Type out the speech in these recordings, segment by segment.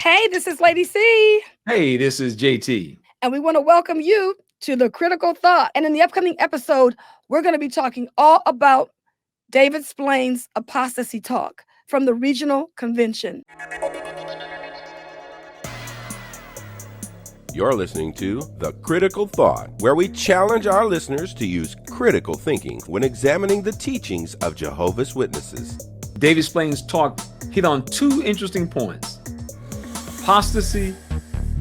Hey, this is Lady C, Hey, this is JT. and we want to welcome you to the Critical Thought. And in the upcoming episode, we're going to be talking all about David Splane's apostasy talk from the regional convention. You're listening to The Critical Thought, where we challenge our listeners to use critical thinking when examining the teachings of Jehovah's Witnesses. David Splane's talk hit on two interesting points: apostasy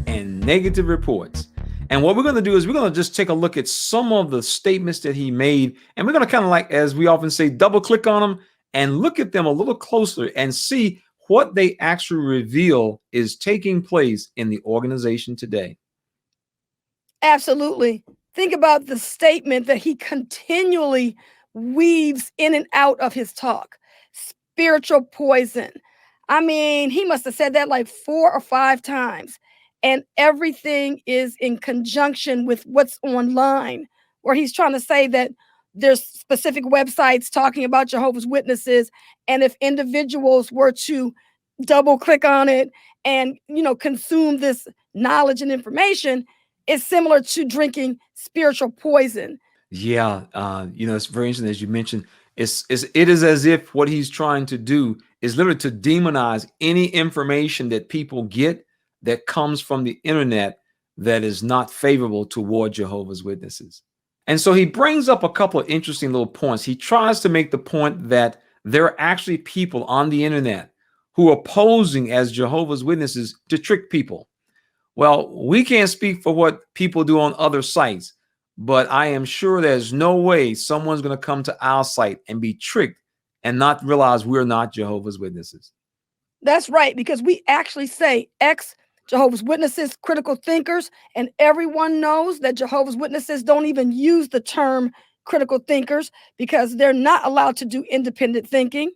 and negative reports. And what we're going to do is we're going to just take a look at some of the statements that he made, and we're going to kind of, like, as we often say, double click on them and look at them a little closer and see what they actually reveal is taking place in the organization today. Absolutely. Think about the statement that he continually weaves in and out of his talk: spiritual poison. I mean, he must have said that like 4 or 5 times. And everything is in conjunction with what's online, where he's trying to say that there's specific websites talking about Jehovah's Witnesses. And if individuals were to double click on it and, consume this knowledge and information, it's similar to drinking spiritual poison. Yeah, it's very interesting, as you mentioned. It is as if what he's trying to do is literally to demonize any information that people get that comes from the internet that is not favorable toward Jehovah's Witnesses. And so he brings up a couple of interesting little points. He tries to make the point that there are actually people on the internet who are posing as Jehovah's Witnesses to trick people. Well, we can't speak for what people do on other sites, but I am sure there's no way someone's going to come to our site and be tricked and not realize we're not Jehovah's Witnesses. That's right, because we actually say Jehovah's Witnesses, critical thinkers, and everyone knows that Jehovah's Witnesses don't even use the term critical thinkers because they're not allowed to do independent thinking.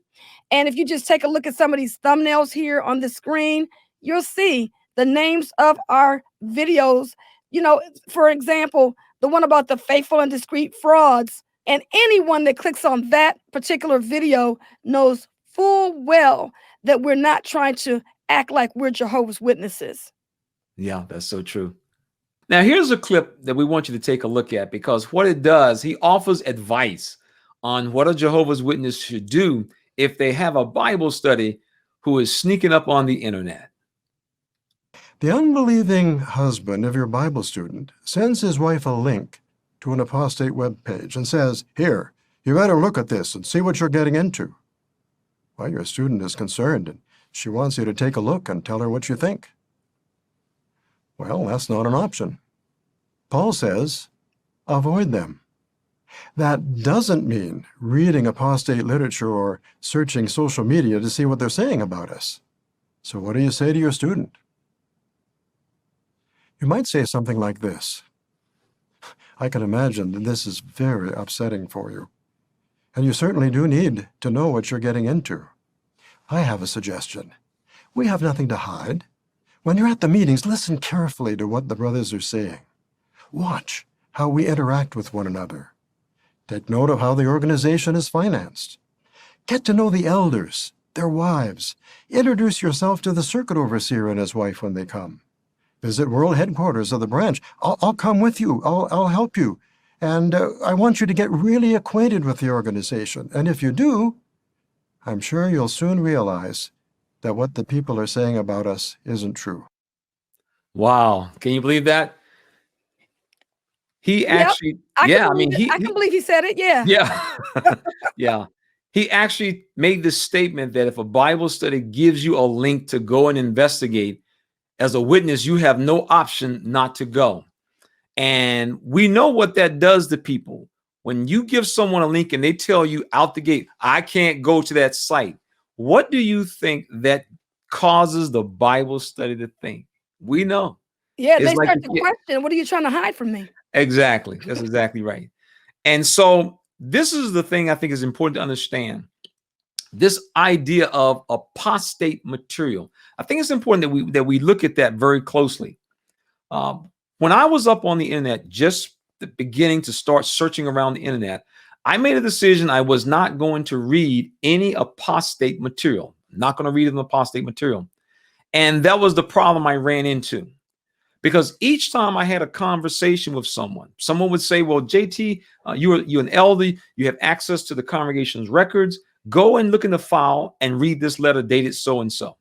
And if you just take a look at some of these thumbnails here on the screen, you'll see the names of our videos. For example, the one about the faithful and discreet frauds. And anyone that clicks on that particular video knows full well that we're not trying to act like we're Jehovah's Witnesses. Yeah, that's so true. Now, here's a clip that we want you to take a look at, because what it does, he offers advice on what a Jehovah's Witness should do if they have a Bible study who is sneaking up on the internet. The unbelieving husband of your Bible student sends his wife a link to an apostate web page and says, "Here, you better look at this and see what you're getting into." Well, your student is concerned, and she wants you to take a look and tell her what you think. Well, that's not an option. Paul says, avoid them. That doesn't mean reading apostate literature or searching social media to see what they're saying about us. So what do you say to your student? You might say something like this: I can imagine that this is very upsetting for you, and you certainly do need to know what you're getting into. I have a suggestion. We have nothing to hide. When you're at the meetings, listen carefully to what the brothers are saying. Watch how we interact with one another. Take note of how the organization is financed. Get to know the elders, their wives. Introduce yourself to the circuit overseer and his wife when they come. Visit world headquarters of the branch. I'll come with you. I'll help you. And I want you to get really acquainted with the organization. And if you do, I'm sure you'll soon realize that what the people are saying about us isn't true. Wow. Can you believe that? He actually, I can believe he said it. Yeah. Yeah. Yeah. He actually made this statement that if a Bible study gives you a link to go and investigate, as a witness, you have no option not to go. And we know what that does to people. When you give someone a link and they tell you out the gate, I can't go to that site, what do you think that causes the Bible study to think? We know. Yeah, they start to question, what are you trying to hide from me? Exactly. That's exactly right. And so this is the thing I think is important to understand. This idea of apostate material. I think it's important that we look at that very closely. When I was up on the internet, just the beginning to start searching around the internet, I made a decision I was not going to read any apostate material. Not going to read an apostate material. And that was the problem I ran into. Because each time I had a conversation with someone would say, well, JT, you're an elder, you have access to the congregation's records. Go and look in the file and read this letter dated so-and-so.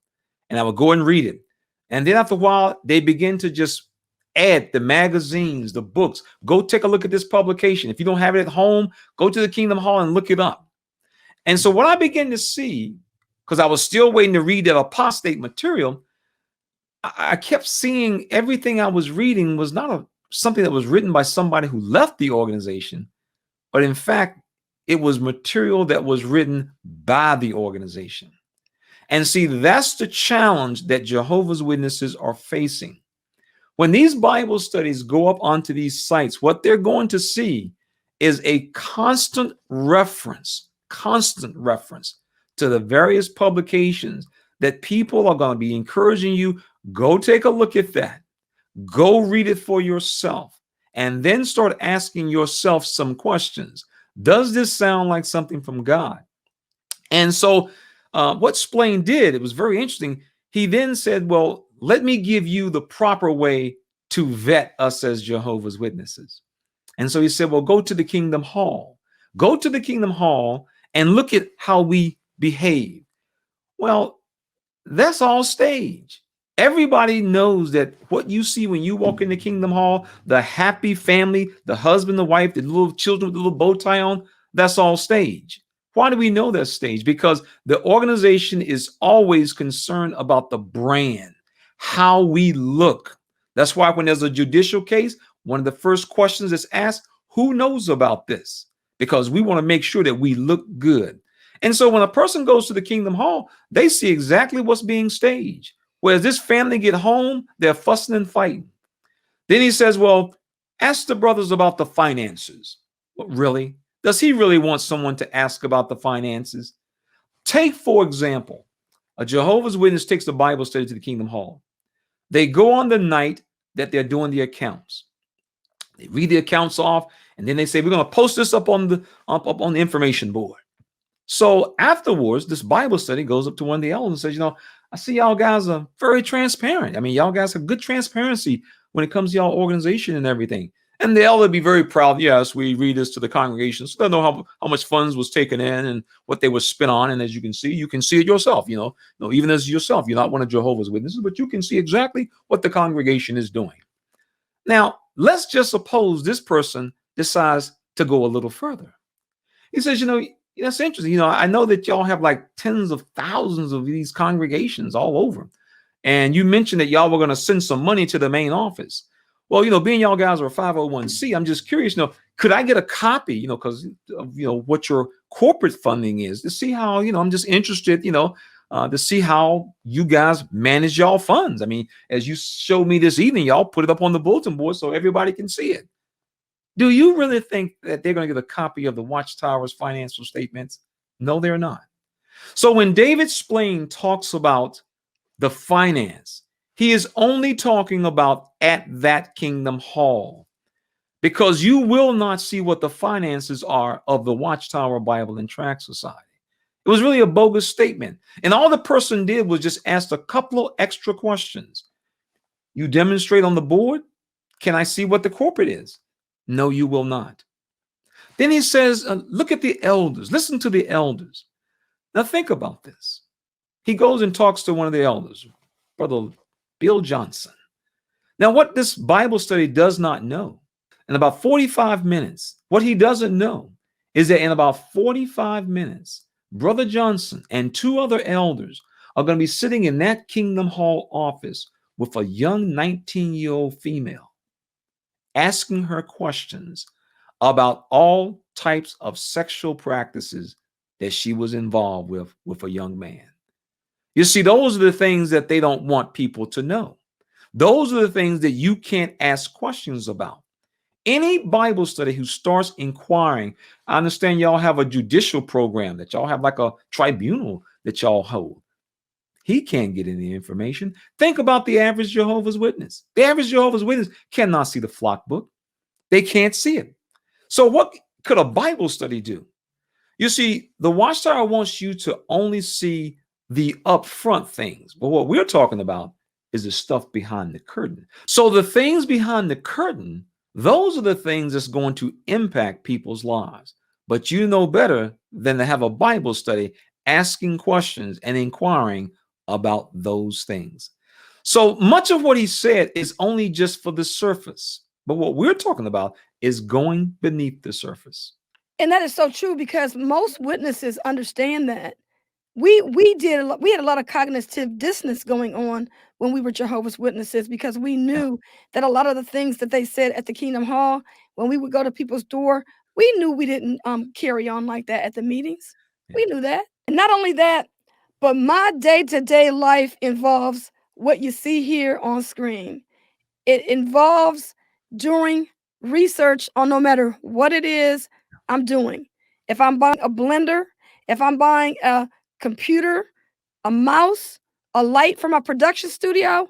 And I would go and read it. And then after a while, they begin to just add the magazines, the books. Go take a look at this publication. If you don't have it at home, go to the Kingdom Hall and look it up. And so what I began to see, because I was still waiting to read that apostate material, I kept seeing everything I was reading was not something that was written by somebody who left the organization, but in fact, it was material that was written by the organization. And see, that's the challenge that Jehovah's Witnesses are facing. When these Bible studies go up onto these sites, what they're going to see is a constant reference to the various publications that people are going to be encouraging you. Go take a look at that. Go read it for yourself and then start asking yourself some questions. Does this sound like something from God? And so what Splane did, it was very interesting. He then said, well, let me give you the proper way to vet us as Jehovah's Witnesses. And so he said, well, go to the Kingdom Hall. Go to the Kingdom Hall and look at how we behave. Well, that's all stage. Everybody knows that what you see when you walk in the Kingdom Hall, the happy family, the husband, the wife, the little children with the little bow tie on, that's all stage. Why do we know that's stage? Because the organization is always concerned about the brand, how we look. That's why when there's a judicial case, one of the first questions is asked, who knows about this? Because we want to make sure that we look good. And so when a person goes to the Kingdom Hall, they see exactly what's being staged. Whereas this family get home, they're fussing and fighting. Then he says, well, ask the brothers about the finances. Well, really? Does he really want someone to ask about the finances? Take, for example, a Jehovah's Witness takes the Bible study to the Kingdom Hall. They go on the night that they're doing the accounts. They read the accounts off, and then they say, we're going to post this up on the information board. So afterwards, this Bible study goes up to one of the elders and says, you know, I see y'all guys are very transparent. I mean, y'all guys have good transparency when it comes to y'all organization and everything. And the elder would be very proud. Yes, we read this to the congregation, so they know how much funds was taken in and what they were spent on. And as you can see it yourself, you know, even as yourself, you're not one of Jehovah's Witnesses, but you can see exactly what the congregation is doing. Now, let's just suppose this person decides to go a little further. He says, you know, that's interesting. You know, I know that y'all have like tens of thousands of these congregations all over. And you mentioned that y'all were going to send some money to the main office. Well, you know, being y'all guys are a 501c, I'm just curious, you know, could I get a copy, you know, because of, you know, what your corporate funding is to see how, you know, I'm just interested, you know, to see how you guys manage y'all funds. I mean, as you showed me this evening, y'all put it up on the bulletin board so everybody can see it. Do you really think that they're going to get a copy of the Watchtower's financial statements? No, they're not. So when David Splane talks about the finance, he is only talking about at that Kingdom Hall, because you will not see what the finances are of the Watchtower Bible and Tract Society. It was really a bogus statement. And all the person did was just ask a couple of extra questions. You demonstrate on the board? Can I see what the corporate is? No, you will not. Then he says, look at the elders. Listen to the elders. Now think about this. He goes and talks to one of the elders, Brother Bill Johnson. Now, what this Bible study does not know, in about 45 minutes, what he doesn't know is that in about 45 minutes, Brother Johnson and two other elders are going to be sitting in that Kingdom Hall office with a young 19-year-old female, asking her questions about all types of sexual practices that she was involved with a young man. You see, those are the things that they don't want people to know. Those are the things that you can't ask questions about. Any Bible study who starts inquiring, I understand y'all have a judicial program, that y'all have like a tribunal that y'all hold. He can't get any information. Think about the average Jehovah's Witness. The average Jehovah's Witness cannot see the flock book. They can't see it. So what could a Bible study do? You see, the Watchtower wants you to only see the upfront things. But what we're talking about is the stuff behind the curtain. So the things behind the curtain, those are the things that's going to impact people's lives. But you know better than to have a Bible study asking questions and inquiring about those things. So much of what he said is only just for the surface. But what we're talking about is going beneath the surface. And that is so true, because most witnesses understand that. We had a lot of cognitive dissonance going on when we were Jehovah's Witnesses, because we knew that a lot of the things that they said at the Kingdom Hall, when we would go to people's door, we knew we didn't carry on like that at the meetings. We knew that. And not only that, but my day-to-day life involves what you see here on screen. It involves doing research on no matter what it is I'm doing. If I'm buying a blender, if I'm buying a computer, a mouse, a light from a production studio,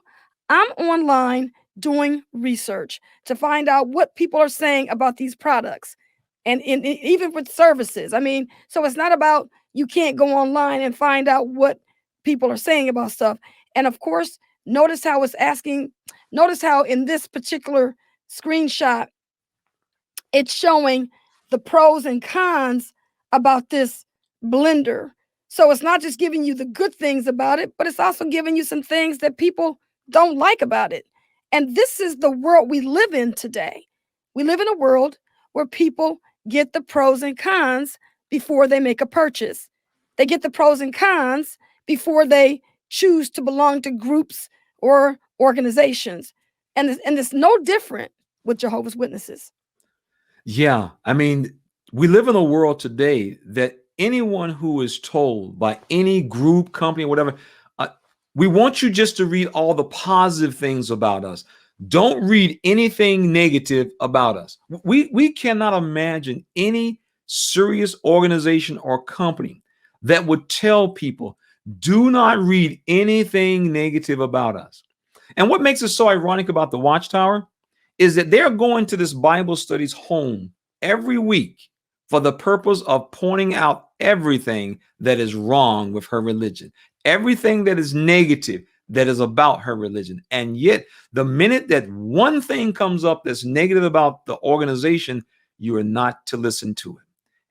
I'm online doing research to find out what people are saying about these products. And even with services. I mean, so it's not about you can't go online and find out what people are saying about stuff. And of course, notice how in this particular screenshot, it's showing the pros and cons about this blender. So it's not just giving you the good things about it, but it's also giving you some things that people don't like about it. And this is the world we live in today. We live in a world where people get the pros and cons before they make a purchase. They get the pros and cons before they choose to belong to groups or organizations. And it's no different with Jehovah's Witnesses. Yeah, I mean, we live in a world today that anyone who is told by any group, company, whatever, we want you just to read all the positive things about us. Don't read anything negative about us. We cannot imagine any serious organization or company that would tell people, do not read anything negative about us. And what makes it so ironic about the Watchtower is that they're going to this Bible studies home every week for the purpose of pointing out everything that is wrong with her religion, everything that is negative that is about her religion. And yet, the minute that one thing comes up that's negative about the organization, you are not to listen to it.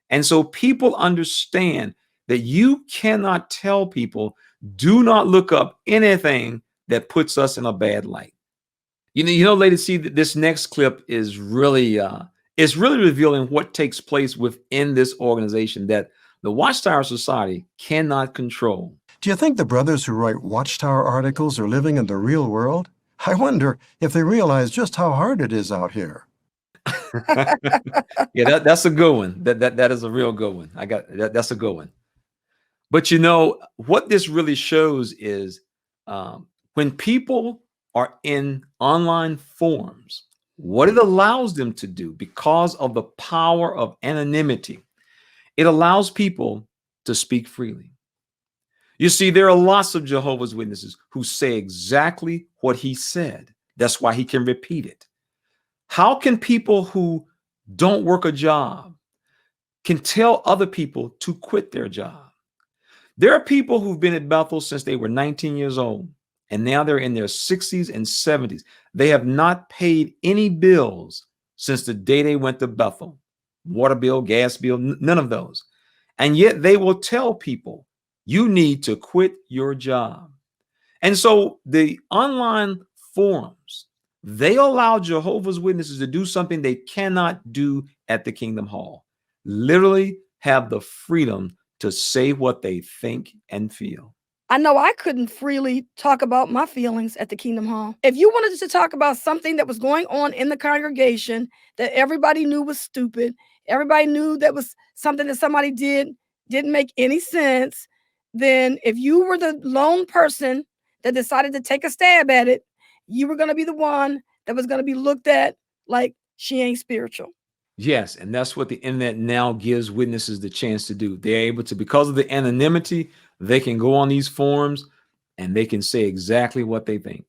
And so people understand that you cannot tell people, do not look up anything that puts us in a bad light. You know, ladies, see that this next clip is really, it's really revealing what takes place within this organization that the Watchtower Society cannot control. Do you think the brothers who write Watchtower articles are living in the real world? I wonder if they realize just how hard it is out here. Yeah, that's a good one. That is a real good one. That's a good one. But you know what this really shows is when people are in online forums, what it allows them to do, because of the power of anonymity, it allows people to speak freely. You see, there are lots of Jehovah's Witnesses who say exactly what he said. That's why he can repeat it. How can people who don't work a job can tell other people to quit their job? There are people who've been at Bethel since they were 19 years old, and now they're in their 60s and 70s. They have not paid any bills since the day they went to Bethel. Water bill, gas bill, none of those. And yet they will tell people, you need to quit your job. And so the online forums, they allow Jehovah's Witnesses to do something they cannot do at the Kingdom Hall. Literally have the freedom to say what they think and feel. I know I couldn't freely talk about my feelings at the Kingdom Hall. If you wanted to talk about something that was going on in the congregation that everybody knew was stupid, everybody knew that was something that somebody didn't make any sense, then if you were the lone person that decided to take a stab at it, you were going to be the one that was going to be looked at like she ain't spiritual. Yes, and that's what the internet now gives witnesses the chance to do. They're able to, because of the anonymity, they can go on these forums and they can say exactly what they think.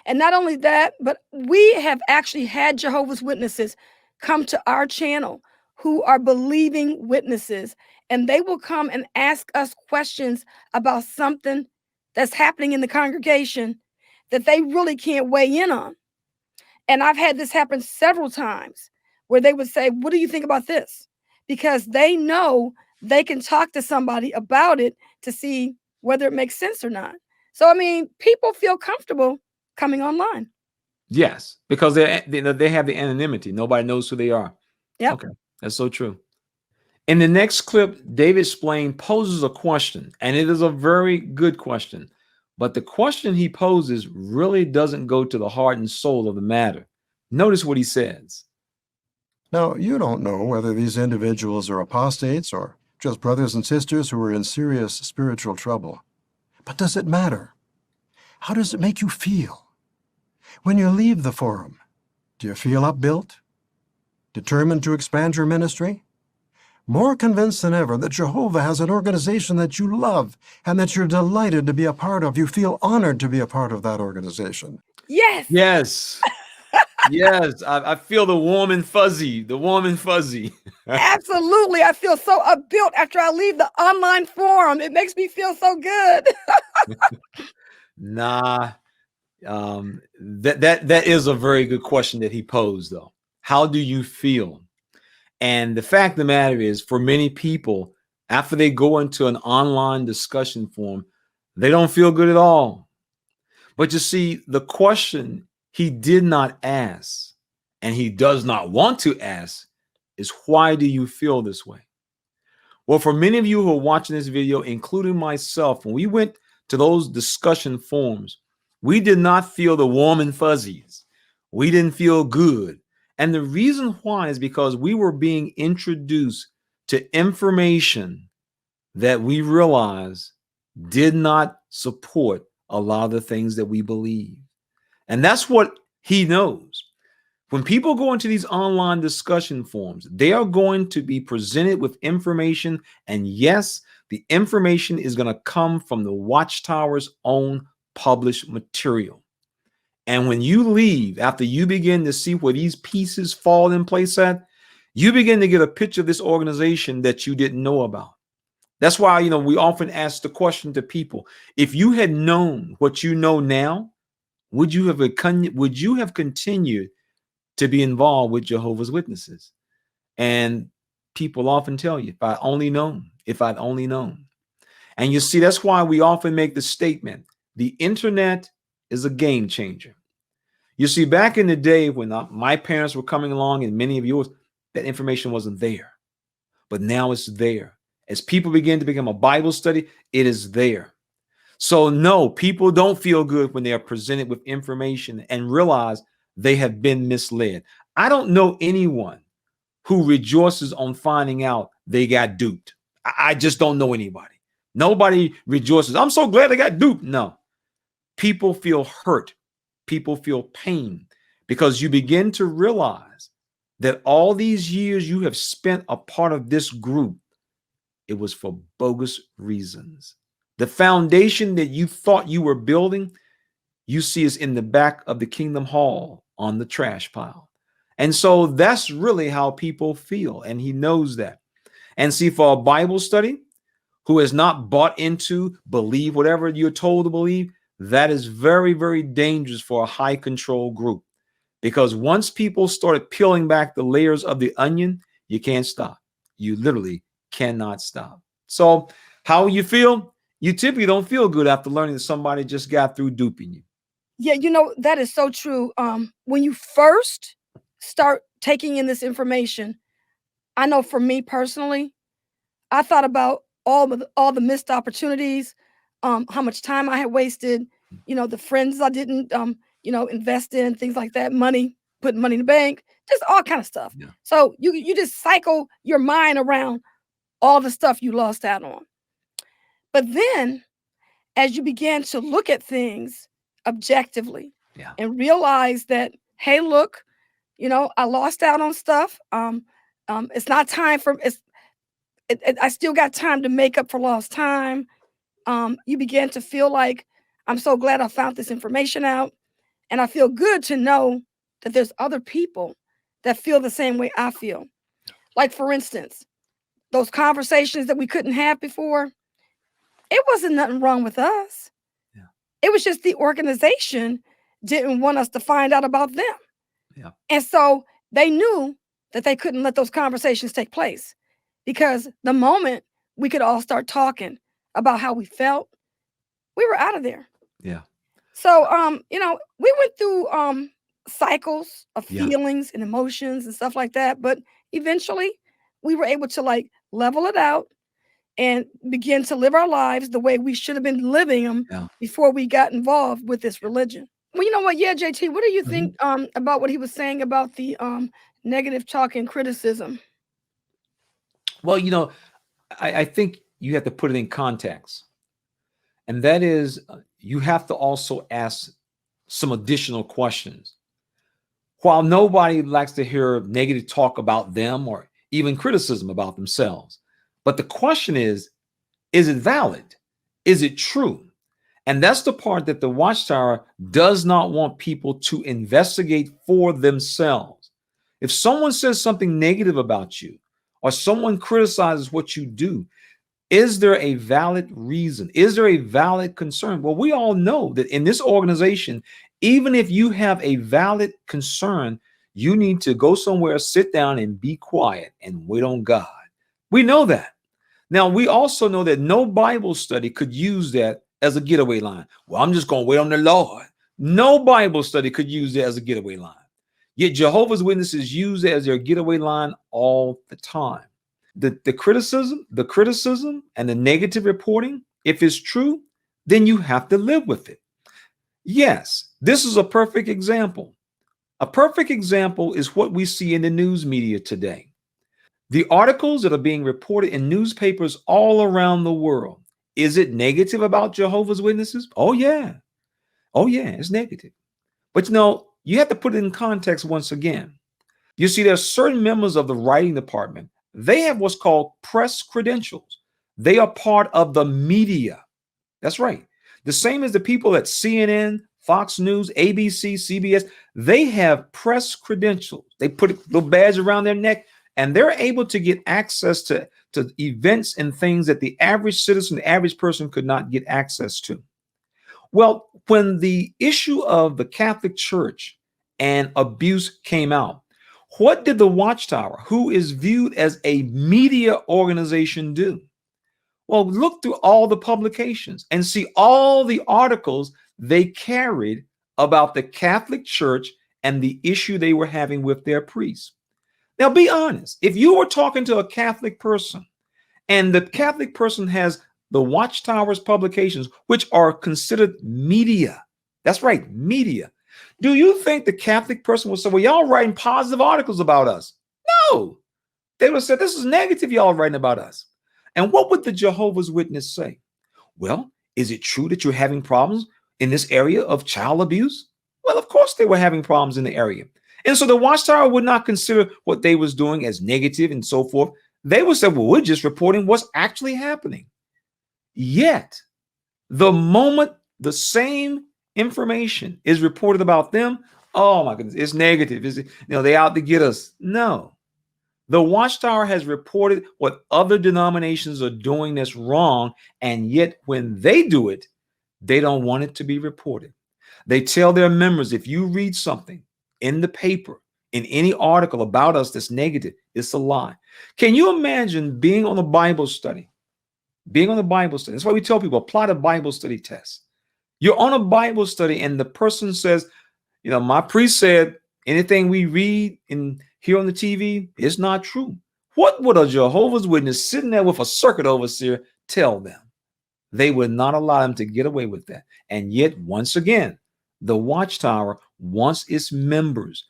And not only that, but we have actually had Jehovah's Witnesses come to our channel who are believing witnesses. and they will come and ask us questions about something that's happening in the congregation that they really can't weigh in on. And I've had this happen several times where they would say, what do you think about this? Because they know they can talk to somebody about it to see whether it makes sense or not. So, I mean, people feel comfortable coming online. Yes, because they have the anonymity. Nobody knows who they are. Yep. Okay, that's so true. In the next clip, David Splane poses a question, and it is a very good question. But the question he poses really doesn't go to the heart and soul of the matter. Notice what he says. Now, you don't know whether these individuals are apostates or just brothers and sisters who are in serious spiritual trouble. But does it matter? How does it make you feel? When you leave the forum, do you feel upbuilt? Determined to expand your ministry? More convinced than ever that Jehovah has an organization that you love and that you're delighted to be a part of. You feel honored to be a part of that organization. Yes. Yes. Yes. I feel the warm and fuzzy, Absolutely. I feel so upbuilt after I leave the online forum. It makes me feel so good. Nah. That is a very good question that he posed, though. How do you feel? And the fact of the matter is, for many people, after they go into an online discussion forum, they don't feel good at all. But you see, the question he did not ask, and he does not want to ask, is why do you feel this way? Well, for many of you who are watching this video, including myself, when we went to those discussion forums, we did not feel the warm and fuzzies. We didn't feel good. And the reason why is because we were being introduced to information that we realized did not support a lot of the things that we believe. And that's what he knows. When people go into these online discussion forums, they are going to be presented with information. And yes, the information is going to come from the Watchtower's own published material. And when you leave, after you begin to see where these pieces fall in place at, you begin to get a picture of this organization that you didn't know about. That's why, we often ask the question to people, if you had known what you know now, would you have continued to be involved with Jehovah's Witnesses? And people often tell you, if I'd only known. And you see, that's why we often make the statement, the internet is a game changer. You see, back in the day when my parents were coming along and many of yours, that information wasn't there. But now it's there. As people begin to become a Bible study, it is there. So no, people don't feel good when they are presented with information and realize they have been misled. I don't know anyone who rejoices on finding out they got duped. I just don't know anybody. Nobody rejoices. I'm so glad I got duped. No. People feel hurt. People feel pain because you begin to realize that all these years you have spent a part of this group, it was for bogus reasons. The foundation that you thought you were building, you see is in the back of the Kingdom Hall on the trash pile. And so that's really how people feel. And he knows that. And see, for a Bible study who has not bought into, believe whatever you're told to believe, that is very, very dangerous for a high control group. Because once people started peeling back the layers of the onion, you can't stop. You literally cannot stop. So how you feel? You typically don't feel good after learning that somebody just got through duping you. Yeah, that is so true. When you first start taking in this information, I know for me personally, I thought about all the missed opportunities, how much time I had wasted, the friends I didn't, invest in, things like that, putting money in the bank, just all kind of stuff. Yeah. So you just cycle your mind around all the stuff you lost out on. But then as you began to look at things objectively and realize that, hey, look, I lost out on stuff. It's not time for I still got time to make up for lost time. You begin to feel like, I'm so glad I found this information out. And I feel good to know that there's other people that feel the same way I feel. Like, for instance, those conversations that we couldn't have before, it wasn't nothing wrong with us. Yeah. It was just the organization didn't want us to find out about them. Yeah. And so they knew that they couldn't let those conversations take place, because the moment we could all start talking about how we felt, we were out of there. Yeah. So, we went through cycles of Yeah. feelings and emotions and stuff like that, but eventually we were able to like level it out and begin to live our lives the way we should have been living them Yeah. before we got involved with this religion. Well, you know what? Yeah, JT, what do you Mhm. think about what he was saying about the negative talk and criticism? Well, I think you have to put it in context. And that is, you have to also ask some additional questions. While nobody likes to hear negative talk about them or even criticism about themselves, but the question is it valid? Is it true? And that's the part that the Watchtower does not want people to investigate for themselves. If someone says something negative about you or someone criticizes what you do, is there a valid reason? Is there a valid concern? Well, we all know that in this organization, even if you have a valid concern, you need to go somewhere, sit down, and be quiet and wait on God. We know that. Now, we also know that no Bible study could use that as a getaway line. Well, I'm just going to wait on the Lord. No Bible study could use that as a getaway line. Yet Jehovah's Witnesses use it as their getaway line all the time. The criticism and the negative reporting, if it's true, then you have to live with it. Yes, this is a perfect example. A perfect example is what we see in the news media today. The articles that are being reported in newspapers all around the world. Is it negative about Jehovah's Witnesses? Oh, yeah. Oh, yeah, it's negative. But you have to put it in context once again. You see, there are certain members of the writing department. They have what's called press credentials. They are part of the media. That's right. The same as the people at CNN, Fox News, ABC, CBS. They have press credentials. They put a little badge around their neck, and they're able to get access to events and things that the average citizen, the average person could not get access to. Well, when the issue of the Catholic Church and abuse came out, what did the Watchtower, who is viewed as a media organization, do? Well, look through all the publications and see all the articles they carried about the Catholic Church and the issue they were having with their priests. Now, be honest. If you were talking to a Catholic person and the Catholic person has the Watchtower's publications, which are considered media, that's right, media, do you think the Catholic person would say, well, y'all writing positive articles about us? No. They would say, this is negative y'all writing about us. And what would the Jehovah's Witness say? Well, is it true that you're having problems in this area of child abuse? Well, of course they were having problems in the area. And so the Watchtower would not consider what they was doing as negative and so forth. They would say, well, we're just reporting what's actually happening. Yet, the moment the same information is reported about them, oh my goodness, it's negative. They out to get us. No. The Watchtower has reported what other denominations are doing that's wrong, and yet when they do it, they don't want it to be reported. They tell their members, if you read something in the paper, in any article about us that's negative, it's a lie. Can you imagine being on a Bible study? Being on a Bible study. That's why we tell people, apply the Bible study test. You're on a Bible study and the person says, my priest said anything we read and hear on the TV is not true. What would a Jehovah's Witness sitting there with a circuit overseer tell them? They would not allow them to get away with that. And yet, once again, the Watchtower wants its members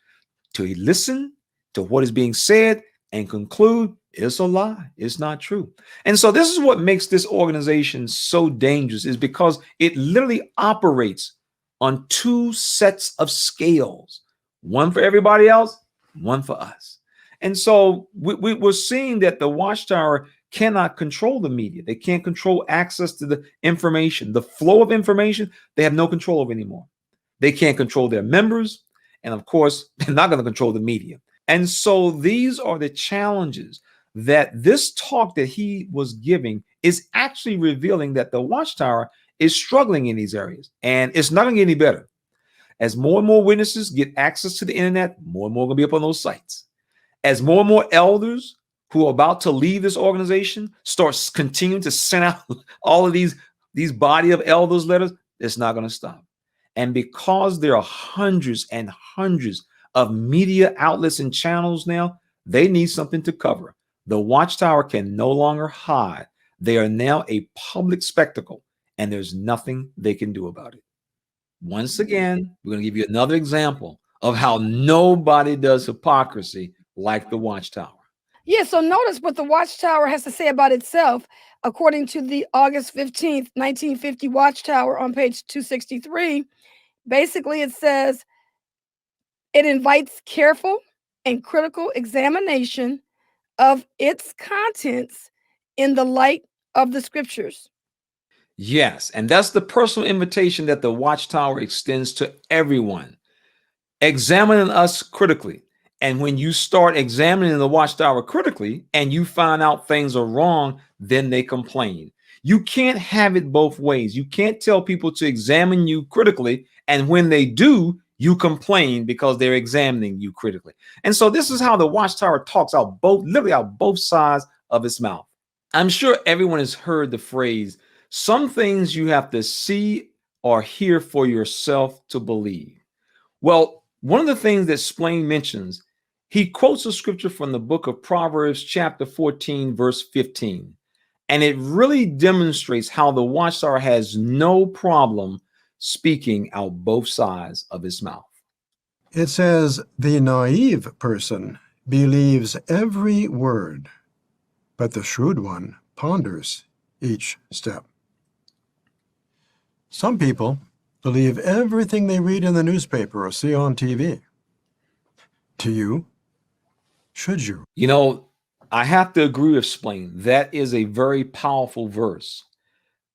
to listen to what is being said and conclude it's a lie. It's not true. And so this is what makes this organization so dangerous, is because it literally operates on two sets of scales, one for everybody else, one for us. And so we're seeing that the Watchtower cannot control the media. They can't control access to the information. The flow of information, they have no control of anymore. They can't control their members. And of course, they're not going to control the media. And so these are the challenges that this talk that he was giving is actually revealing that the Watchtower is struggling in these areas, and it's not going to get any better. As more and more witnesses get access to the internet, more and more going to be up on those sites. As more and more elders who are about to leave this organization start continuing to send out all of these body of elders letters, it's not going to stop. And because there are hundreds and hundreds of media outlets and channels now, they need something to cover. The Watchtower can no longer hide. They are now a public spectacle, and there's nothing they can do about it. Once again, we're going to give you another example of how nobody does hypocrisy like the Watchtower. Yeah, so notice what the Watchtower has to say about itself. According to the August 15th, 1950 Watchtower on page 263, basically it says it invites careful and critical examination of its contents in the light of the scriptures. Yes, and that's the personal invitation that the Watchtower extends to everyone, examining us critically. And when you start examining the Watchtower critically and you find out things are wrong, then they complain. You can't have it both ways. You can't tell people to examine you critically, and when they do, you complain because they're examining you critically. And so this is how the Watchtower talks out literally out both sides of its mouth. I'm sure everyone has heard the phrase, some things you have to see or hear for yourself to believe. Well, one of the things that Splane mentions, he quotes a scripture from the book of Proverbs, chapter 14, verse 15. And it really demonstrates how the Watchtower has no problem speaking out both sides of his mouth. It says, the naive person believes every word, but the shrewd one ponders each step. Some people believe everything they read in the newspaper or see on TV. Do you? Should you? You know, I have to agree with Splane. That is a very powerful verse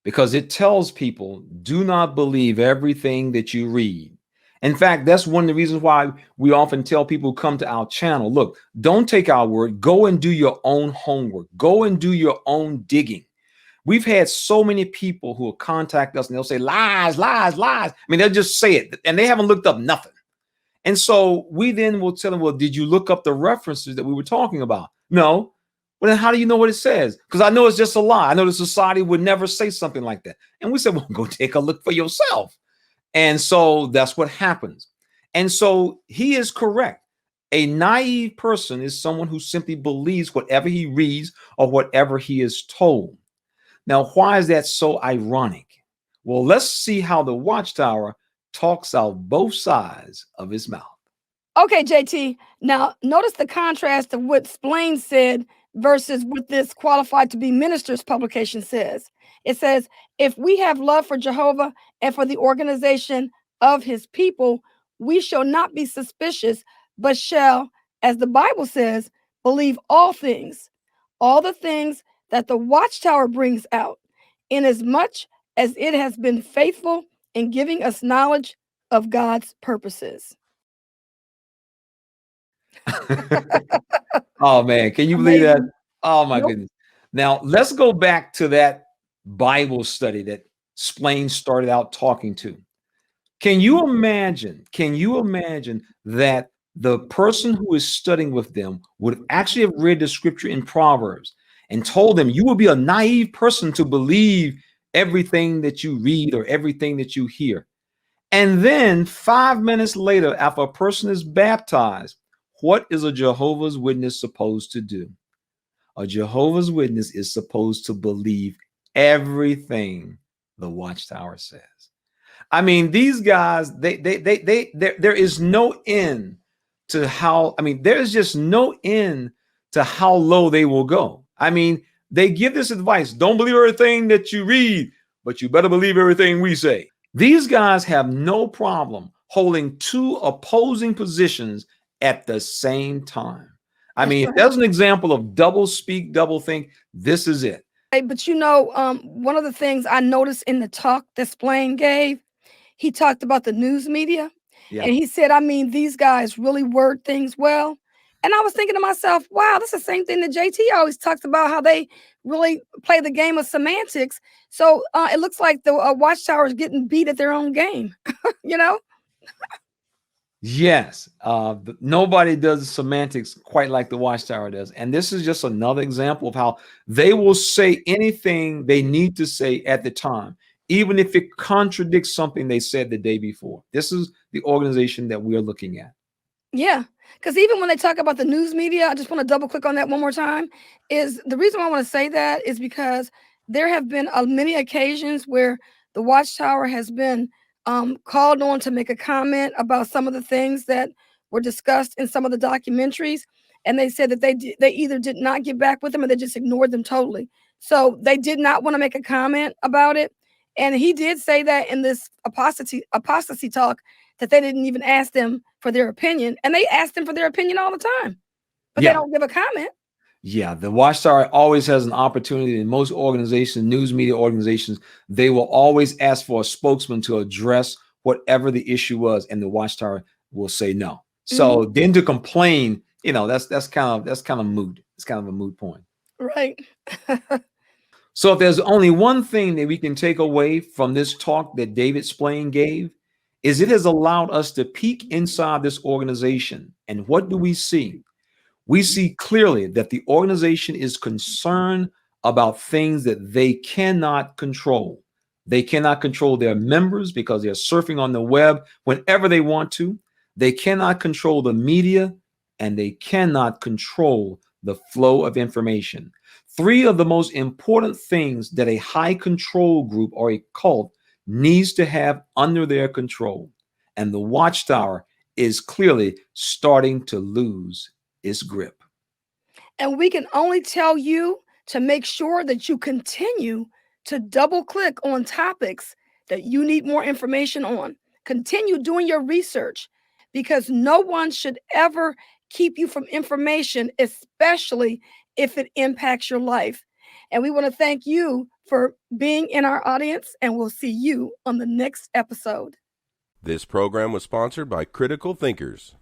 because it tells people, do not believe everything that you read. In fact, that's one of the reasons why we often tell people who come to our channel, look, don't take our word, go and do your own homework, go and do your own digging. We've had so many people who will contact us and they'll say lies, lies, lies. I mean, they'll just say it and they haven't looked up nothing. And so we then will tell them, well, did you look up the references that we were talking about? No. Well, then how do you know what it says? Because I know it's just a lie. I know the society would never say something like that. And we said, well, go take a look for yourself. And so that's what happens. And so he is correct. A naive person is someone who simply believes whatever he reads or whatever he is told. Now, why is that so ironic? Well, let's see how the Watchtower talks out both sides of his mouth. Okay, JT. Now, notice the contrast of what Splane said versus what this Qualified to Be Ministers publication says. It says, if we have love for Jehovah and for the organization of his people, we shall not be suspicious, but shall, as the Bible says, believe all the things that the Watchtower brings out, inasmuch as it has been faithful in giving us knowledge of God's purposes. Oh, man. Can you believe that? Amazing. Oh, my Nope. goodness. Now, let's go back to that Bible study that Splane started out talking to. Can you imagine that the person who is studying with them would actually have read the scripture in Proverbs and told them, you will be a naive person to believe everything that you read or everything that you hear. And then 5 minutes later, after a person is baptized, what is a Jehovah's Witness supposed to do? A Jehovah's Witness is supposed to believe everything the Watchtower says. I mean, these guys, there is no end to how, there is just no end to how low they will go. I mean, they give this advice, don't believe everything that you read, but you better believe everything we say. These guys have no problem holding two opposing positions at the same time. I mean, if there's an example of double speak, double think, this is it. But you know, one of the things I noticed in the talk that Splane gave, he talked about the news media. Yeah. And he said, I mean, these guys really word things well. And I was thinking to myself, wow, that's the same thing that JT always talks about, how they really play the game of semantics. So it looks like the Watchtower is getting beat at their own game, you know? Yes, nobody does semantics quite like the Watchtower does. And this is just another example of how they will say anything they need to say at the time, even if it contradicts something they said the day before. This is the organization that we are looking at. Yeah, because even when they talk about the news media, I just want to double click on that one more time. Is the reason why I want to say that is because there have been many occasions where the Watchtower has been called on to make a comment about some of the things that were discussed in some of the documentaries, and they said that they either did not get back with them or they just ignored them totally. So they did not want to make a comment about it, and he did say that in this apostasy talk, that they didn't even ask them for their opinion, and they ask them for their opinion all the time, but they Yeah. don't give a comment. Yeah, the Watchtower always has an opportunity. In most organizations, news media organizations, they will always ask for a spokesman to address whatever the issue was, and the Watchtower will say no. So then to complain, that's kind of moot. It's kind of a moot point. Right. So if there's only one thing that we can take away from this talk that David Splane gave, is it has allowed us to peek inside this organization. And what do we see? We see clearly that the organization is concerned about things that they cannot control. They cannot control their members because they're surfing on the web whenever they want to. They cannot control the media, and they cannot control the flow of information. Three of the most important things that a high control group or a cult needs to have under their control. And the Watchtower is clearly starting to lose its grip. And we can only tell you to make sure that you continue to double click on topics that you need more information on. Continue doing your research, because no one should ever keep you from information, especially if it impacts your life. And we want to thank you for being in our audience, and we'll see you on the next episode. This program was sponsored by Critical Thinkers.